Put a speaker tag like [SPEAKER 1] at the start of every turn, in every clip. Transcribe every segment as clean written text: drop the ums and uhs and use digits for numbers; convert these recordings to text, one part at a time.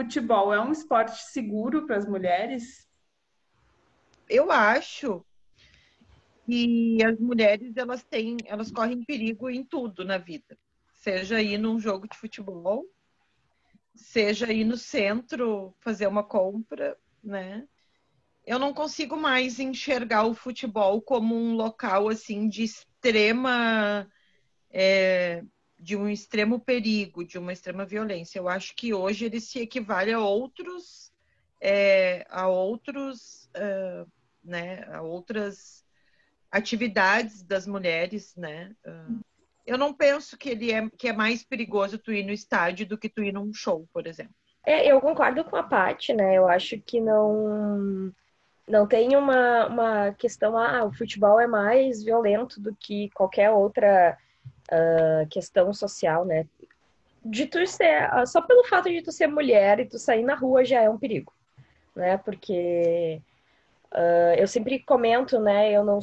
[SPEAKER 1] futebol é um esporte seguro para as mulheres?
[SPEAKER 2] Eu acho que as mulheres elas correm perigo em tudo na vida. Seja ir num jogo de futebol, seja ir no centro fazer uma compra, né? Eu não consigo mais enxergar o futebol como um local assim de um extremo perigo, de uma extrema violência. Eu acho que hoje ele se equivale a outras atividades das mulheres, né? Eu não penso que é mais perigoso tu ir no estádio do que tu ir num show, por exemplo.
[SPEAKER 3] Eu concordo com a Paty, né? Eu acho que não tem uma questão, o futebol é mais violento do que qualquer outra questão social, né? De tu ser, só pelo fato de tu ser mulher e tu sair na rua já é um perigo, né? Porque eu sempre comento, né? Eu não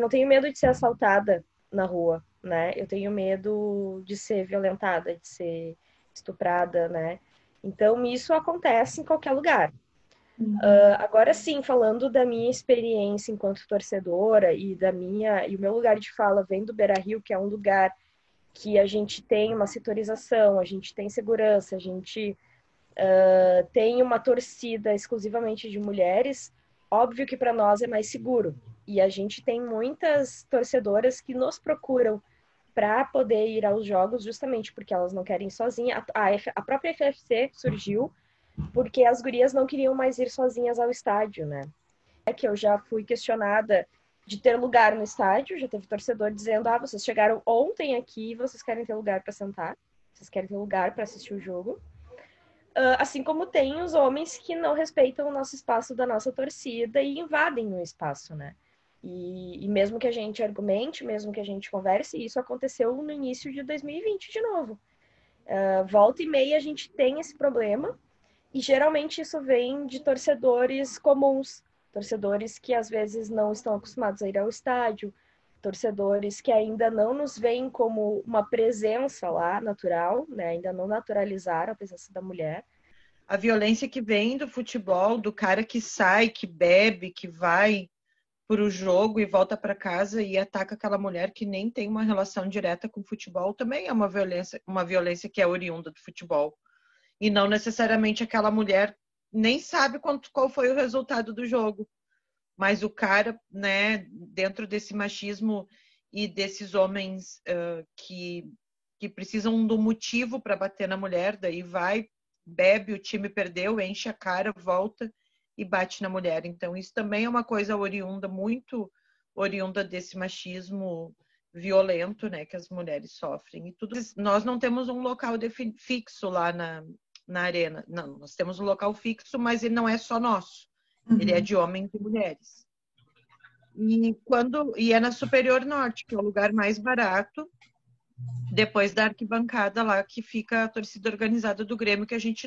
[SPEAKER 3] tenho medo de ser assaltada na rua, né? Eu tenho medo de ser violentada, de ser estuprada, né? Então isso acontece em qualquer lugar. Agora sim, falando da minha experiência enquanto torcedora e o meu lugar de fala vem do Beira-Rio, que é um lugar que a gente tem uma setorização, a gente tem segurança, a gente tem uma torcida exclusivamente de mulheres, óbvio que para nós é mais seguro. E a gente tem muitas torcedoras que nos procuram para poder ir aos jogos, justamente porque elas não querem ir sozinhas. A própria FFC surgiu porque as gurias não queriam mais ir sozinhas ao estádio, né? É que eu já fui questionada de ter lugar no estádio, já teve torcedor dizendo: vocês chegaram ontem aqui, vocês querem ter lugar para sentar, vocês querem ter lugar para assistir o jogo. Assim como tem os homens que não respeitam o nosso espaço da nossa torcida e invadem o espaço, né? E mesmo que a gente argumente, mesmo que a gente converse, isso aconteceu no início de 2020 de novo. Volta e meia a gente tem esse problema e geralmente isso vem de torcedores comuns, torcedores que às vezes não estão acostumados a ir ao estádio, torcedores que ainda não nos veem como uma presença lá natural, né? Ainda não naturalizaram a presença da mulher.
[SPEAKER 2] A violência que vem do futebol, do cara que sai, que bebe, que vai para o jogo e volta para casa e ataca aquela mulher que nem tem uma relação direta com o futebol, também é uma violência que é oriunda do futebol. E não necessariamente aquela mulher nem sabe qual foi o resultado do jogo. Mas o cara, né, dentro desse machismo e desses homens que precisam do motivo para bater na mulher, daí vai, bebe, o time perdeu, enche a cara, volta e bate na mulher. Então isso também é uma coisa muito oriunda desse machismo violento, né, que as mulheres sofrem. E tudo, nós não temos um local fixo lá na arena. Não, nós temos um local fixo, mas ele não é só nosso. Ele é de homens e mulheres. E é na Superior Norte, que é o lugar mais barato, depois da arquibancada lá, que fica a torcida organizada do Grêmio, que a gente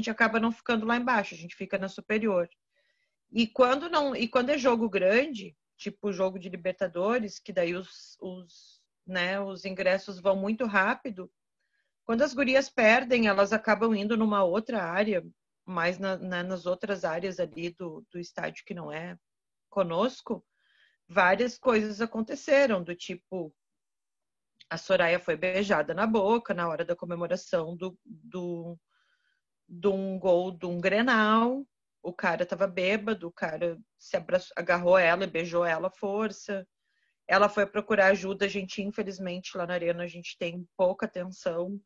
[SPEAKER 2] acaba não ficando lá embaixo, a gente fica na Superior. E quando é jogo grande, tipo jogo de Libertadores, que daí os ingressos vão muito rápido, quando as gurias perdem, elas acabam indo numa outra área, mais nas outras áreas ali do estádio que não é conosco, várias coisas aconteceram, do tipo, a Soraya foi beijada na boca na hora da comemoração de um gol de um Grenal, o cara estava bêbado, o cara agarrou ela e beijou ela à força. Ela foi procurar ajuda, a gente, infelizmente, lá na Arena, a gente tem pouca atenção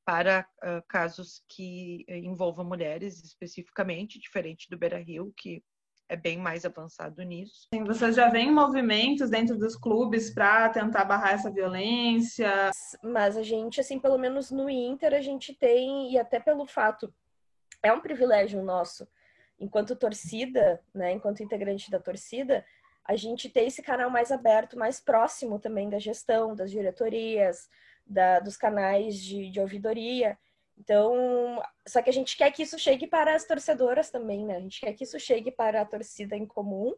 [SPEAKER 2] para casos que envolvam mulheres, especificamente, diferente do Beira-Rio, que é bem mais avançado nisso.
[SPEAKER 1] Sim, vocês já veem movimentos dentro dos clubes para tentar barrar essa violência?
[SPEAKER 3] Mas a gente, assim, pelo menos no Inter, a gente tem, e até pelo fato, é um privilégio nosso, enquanto torcida, né, enquanto integrante da torcida, a gente tem esse canal mais aberto, mais próximo também da gestão, das diretorias, dos canais de ouvidoria. Então, só que a gente quer que isso chegue para as torcedoras também, né? A gente quer que isso chegue para a torcida em comum.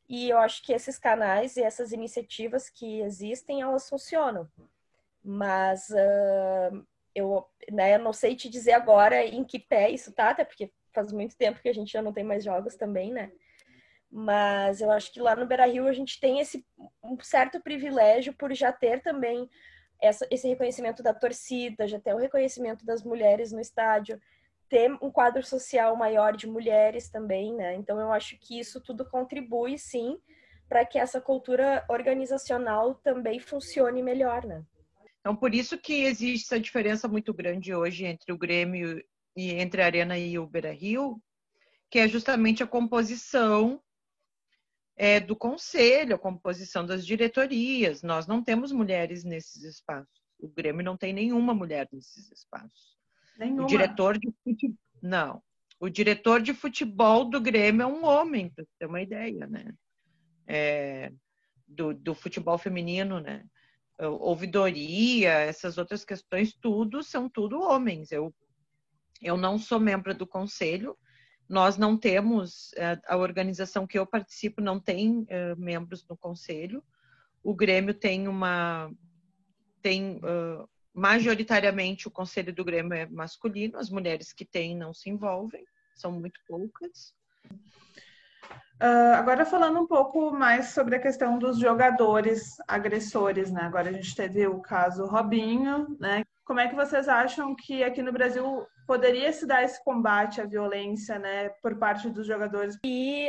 [SPEAKER 3] E eu acho que esses canais e essas iniciativas que existem, elas funcionam. Mas né, não sei te dizer agora em que pé isso tá, até porque faz muito tempo que a gente já não tem mais jogos também, né? Mas eu acho que lá no Beira-Rio a gente tem um certo privilégio por já ter também esse reconhecimento da torcida, já ter o reconhecimento das mulheres no estádio, ter um quadro social maior de mulheres também, né? Então eu acho que isso tudo contribui, sim, para que essa cultura organizacional também funcione melhor, né?
[SPEAKER 2] Então, por isso que existe essa diferença muito grande hoje entre o Grêmio e entre a Arena e o Beira-Rio, que é justamente a composição do conselho, a composição das diretorias. Nós não temos mulheres nesses espaços. O Grêmio não tem nenhuma mulher nesses espaços.
[SPEAKER 1] Nenhuma.
[SPEAKER 2] O diretor de futebol, não. O diretor de futebol do Grêmio é um homem, para ter uma ideia, né? Do futebol feminino, né? Ouvidoria, essas outras questões, são tudo homens. Eu não sou membro do conselho, nós não temos, a organização que eu participo não tem membros no conselho. O Grêmio majoritariamente o conselho do Grêmio é masculino, as mulheres que têm não se envolvem, são muito poucas.
[SPEAKER 1] Agora falando um pouco mais sobre a questão dos jogadores agressores, né? Agora a gente teve o caso Robinho, né? Como é que vocês acham que aqui no Brasil poderia se dar esse combate à violência, né, por parte dos jogadores?
[SPEAKER 3] E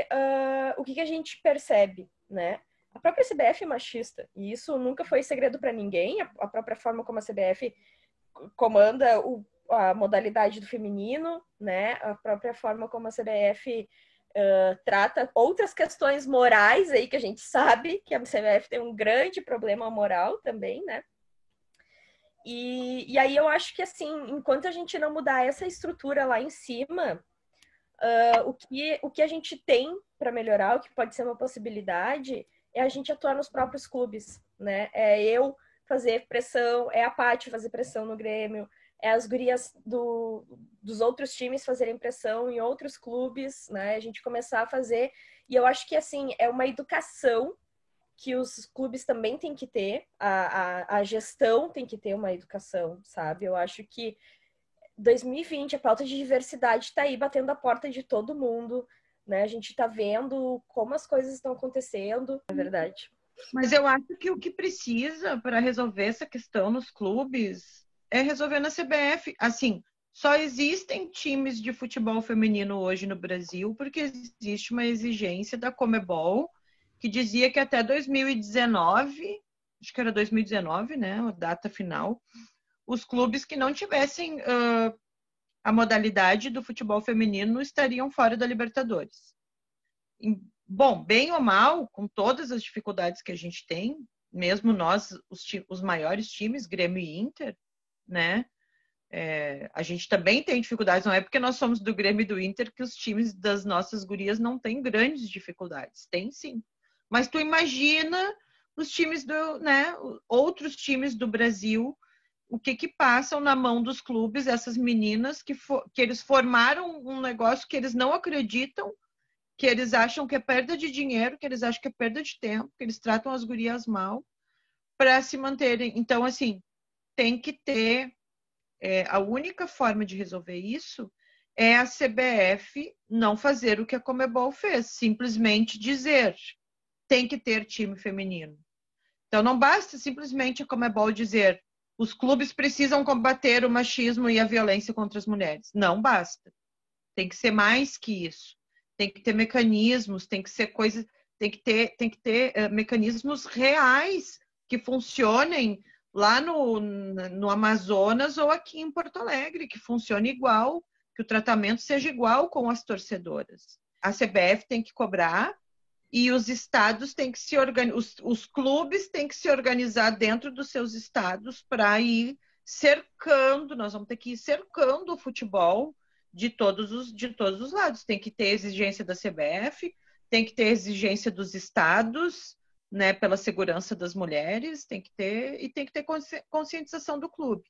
[SPEAKER 3] o que a gente percebe, né? A própria CBF é machista, e isso nunca foi segredo para ninguém. A própria forma como a CBF comanda a modalidade do feminino, né? A própria forma como a CBF trata outras questões morais aí, que a gente sabe que a CBF tem um grande problema moral também, né? E aí eu acho que, assim, enquanto a gente não mudar essa estrutura lá em cima, o que a gente tem para melhorar, o que pode ser uma possibilidade, é a gente atuar nos próprios clubes, né? É eu fazer pressão, é a Paty fazer pressão no Grêmio, é as gurias dos outros times fazerem pressão em outros clubes, né? A gente começar a fazer. E eu acho que, assim, é uma educação que os clubes também têm que ter, a gestão tem que ter uma educação, sabe? Eu acho que 2020, a pauta de diversidade está aí batendo a porta de todo mundo, né? A gente está vendo como as coisas estão acontecendo, na verdade.
[SPEAKER 2] Mas eu acho que o que precisa para resolver essa questão nos clubes é resolver na CBF. Assim, só existem times de futebol feminino hoje no Brasil porque existe uma exigência da Conmebol que dizia que até 2019, acho que era 2019, né, a data final, os clubes que não tivessem a modalidade do futebol feminino estariam fora da Libertadores. Bom, bem ou mal, com todas as dificuldades que a gente tem, mesmo nós, os maiores times, Grêmio e Inter, né? A gente também tem dificuldades, não é porque nós somos do Grêmio e do Inter que os times das nossas gurias não têm grandes dificuldades. Tem sim. Mas tu imagina os times outros times do Brasil, o que passam na mão dos clubes, essas meninas que eles formaram um negócio que eles não acreditam, que eles acham que é perda de dinheiro, que eles acham que é perda de tempo, que eles tratam as gurias mal para se manterem. Então, assim, tem que ter... a única forma de resolver isso é a CBF não fazer o que a Conmebol fez, simplesmente dizer tem que ter time feminino. Então, não basta simplesmente a Conmebol dizer os clubes precisam combater o machismo e a violência contra as mulheres. Não basta. Tem que ser mais que isso. Tem que ter mecanismos, tem que ser coisas, tem que ter mecanismos reais que funcionem lá no Amazonas ou aqui em Porto Alegre, que funcione igual, que o tratamento seja igual com as torcedoras. A CBF tem que cobrar e os estados têm que se organizar, os clubes têm que se organizar dentro dos seus estados para ir cercando, nós vamos ter que ir cercando o futebol de todos os lados. Tem que ter exigência da CBF, tem que ter exigência dos estados, né, pela segurança das mulheres, tem que ter conscientização do clube.